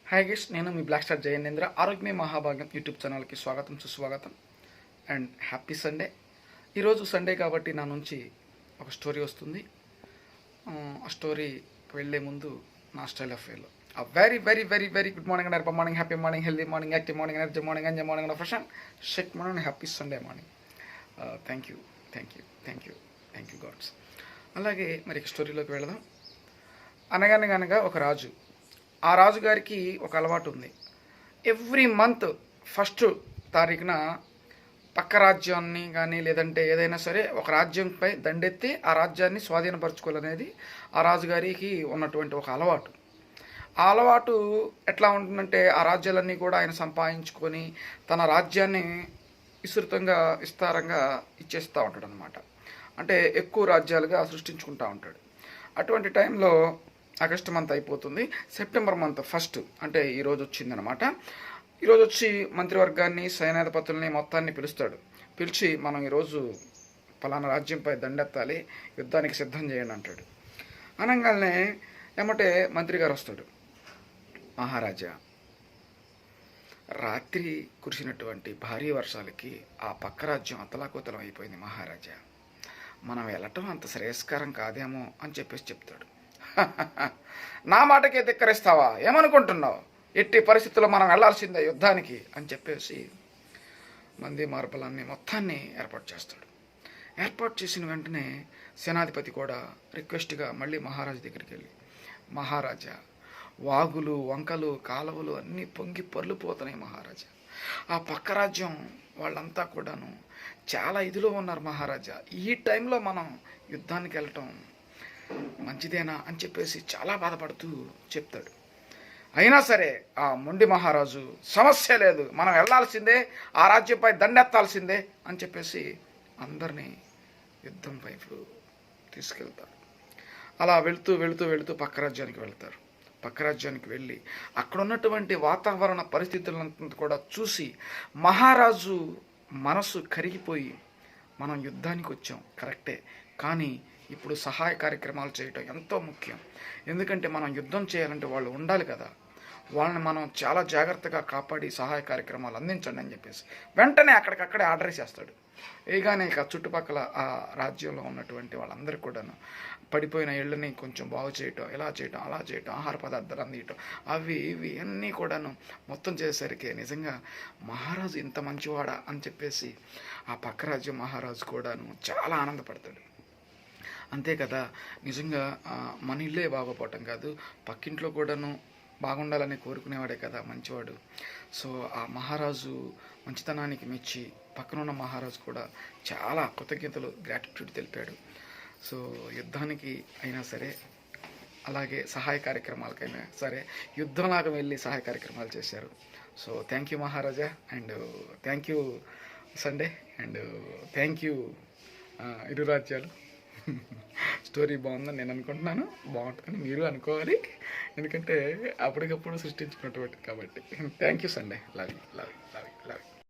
Hi guys, నేను మీ black star జయనేంద్ర. ఆరోగ్యమే మహాభాగ్యం యూట్యూబ్ ఛానల్కి స్వాగతం, సుస్వాగతం అండ్ హ్యాపీ సండే. ఈరోజు సండే కాబట్టి నా నుంచి ఒక స్టోరీ వస్తుంది. ఆ స్టోరీకి వెళ్ళే ముందు నా స్టైల్ ఆఫ్ వేలో very very very very good morning and urban morning, happy morning, healthy morning, active morning, energy morning, enjoy morning, freshen shake morning, happy Sunday morning. Thank you thank you thank you thank you gods. అలాగే మరి స్టోరీలోకి వెళదాం. అనగనగా ఒక రాజు. ఆ రాజుగారికి ఒక అలవాటు ఉంది. ఎవ్రీ మంత్ ఫస్ట్ తారీఖున పక్క రాజ్యాన్ని కానీ లేదంటే ఏదైనా సరే ఒక రాజ్యంపై దండెత్తి ఆ రాజ్యాన్ని స్వాధీనపరచుకోవాలనేది ఆ రాజుగారికి ఉన్నటువంటి ఒక అలవాటు. ఆ అలవాటు ఎట్లా ఉంటుందంటే ఆ రాజ్యాలన్నీ కూడా ఆయన సంపాదించుకొని తన రాజ్యాన్ని విస్తారంగా ఇచ్చేస్తూ ఉంటాడు అనమాట. అంటే ఎక్కువ రాజ్యాలుగా సృష్టించుకుంటూ ఉంటాడు. అటువంటి టైంలో ఆగస్టు మంత్ అయిపోతుంది, సెప్టెంబర్ మంత్ ఫస్ట్ అంటే ఈరోజు వచ్చిందనమాట. ఈరోజు వచ్చి మంత్రివర్గాన్ని, సైన్యాధిపతుల్ని మొత్తాన్ని పిలుస్తాడు. పిలిచి మనం ఈరోజు ఫలానా రాజ్యంపై దండెత్తాలి, యుద్ధానికి సిద్ధం చేయండి అంటాడు. అనగానే ఏమంటే మంత్రి గారు వస్తాడు. మహారాజా, రాత్రి కురిసినటువంటి భారీ వర్షాలకి ఆ పక్క రాజ్యం అతలాకుతలం అయిపోయింది మహారాజా. మనం వెళ్ళటం అంత శ్రేయస్కరం కాదేమో అని చెప్పేసి చెప్తాడు. నా మాటకే ధిక్కరిస్తావా, ఏమనుకుంటున్నావు? ఎట్టి పరిస్థితుల్లో మనం వెళ్లాల్సిందే యుద్ధానికి అని చెప్పేసి మంది మార్బలాన్ని మొత్తాన్ని ఏర్పాటు చేస్తాడు. ఏర్పాటు చేసిన వెంటనే సేనాధిపతి కూడా రిక్వెస్ట్గా మళ్ళీ మహారాజు దగ్గరికి వెళ్ళి, మహారాజా, వాగులు, వంకలు, కాలువలు అన్నీ పొంగి పొర్లిపోతున్నాయి మహారాజా. ఆ పక్క రాజ్యం వాళ్ళంతా కూడాను చాలా ఇదిలో ఉన్నారు మహారాజా. ఈ టైంలో మనం యుద్ధానికి వెళ్ళటం మంచిదేనా అని చెప్పేసి చాలా బాధపడుతూ చెప్తాడు. అయినా సరే ఆ మొండి మహారాజు, సమస్య లేదు, మనం వెళ్లాల్సిందే, ఆ రాజ్యంపై దండెత్తాల్సిందే అని చెప్పేసి అందరినీ యుద్ధం వైపు తీసుకెళ్తారు. అలా వెళుతూ వెళుతూ వెళుతూ పక్క రాజ్యానికి వెళ్తారు. పక్క రాజ్యానికి వెళ్ళి అక్కడ ఉన్నటువంటి వాతావరణ పరిస్థితులంతా కూడా చూసి మహారాజు మనసు కరిగిపోయి, మనం యుద్ధానికి వచ్చాం కరెక్టే, కానీ ఇప్పుడు సహాయ కార్యక్రమాలు చేయటం ఎంతో ముఖ్యం. ఎందుకంటే మనం యుద్ధం చేయాలంటే వాళ్ళు ఉండాలి కదా, వాళ్ళని మనం చాలా జాగ్రత్తగా కాపాడి సహాయ కార్యక్రమాలు అందించండి అని చెప్పేసి వెంటనే అక్కడికక్కడే ఆర్డర్ చేస్తాడు. వేయగానే ఇక చుట్టుపక్కల ఆ రాజ్యంలో ఉన్నటువంటి వాళ్ళందరికీ కూడాను పడిపోయిన ఇళ్ళని కొంచెం బాగు చేయటం, ఇలా చేయటం, అలా చేయటం, ఆహార పదార్థాలు అందియటం, అవి ఇవి అన్నీ కూడాను మొత్తం చేసేసరికి నిజంగా మహారాజు ఇంత మంచివాడా అని చెప్పేసి ఆ పక్క రాజ్యం మహారాజు కూడాను చాలా ఆనందపడతాడు. అంతే కదా, నిజంగా మన ఇల్లే బాగుపోవటం కాదు, పక్కింట్లో కూడాను బాగుండాలని కోరుకునేవాడే కదా మంచివాడు. సో ఆ మహారాజు మంచితనానికి మెచ్చి పక్కనున్న మహారాజు కూడా చాలా కృతజ్ఞతలు, గ్రాటిట్యూడ్ తెలిపాడు. సో యుద్ధానికి అయినా సరే, అలాగే సహాయ కార్యక్రమాలకైనా సరే యుద్ధంలాగా వెళ్ళి సహాయ కార్యక్రమాలు చేశారు. So thank you Maharaja, and thank you Sunday, and thank you ఇరు రాజ్యాలు. స్టోరీ బాగుందని నేను అనుకుంటున్నాను, బాగుంటుందని మీరు అనుకోవాలి, ఎందుకంటే అప్పటికప్పుడు సృష్టించుకున్నటువంటి కాబట్టి. Thank you Sunday. Love you love you love you love you.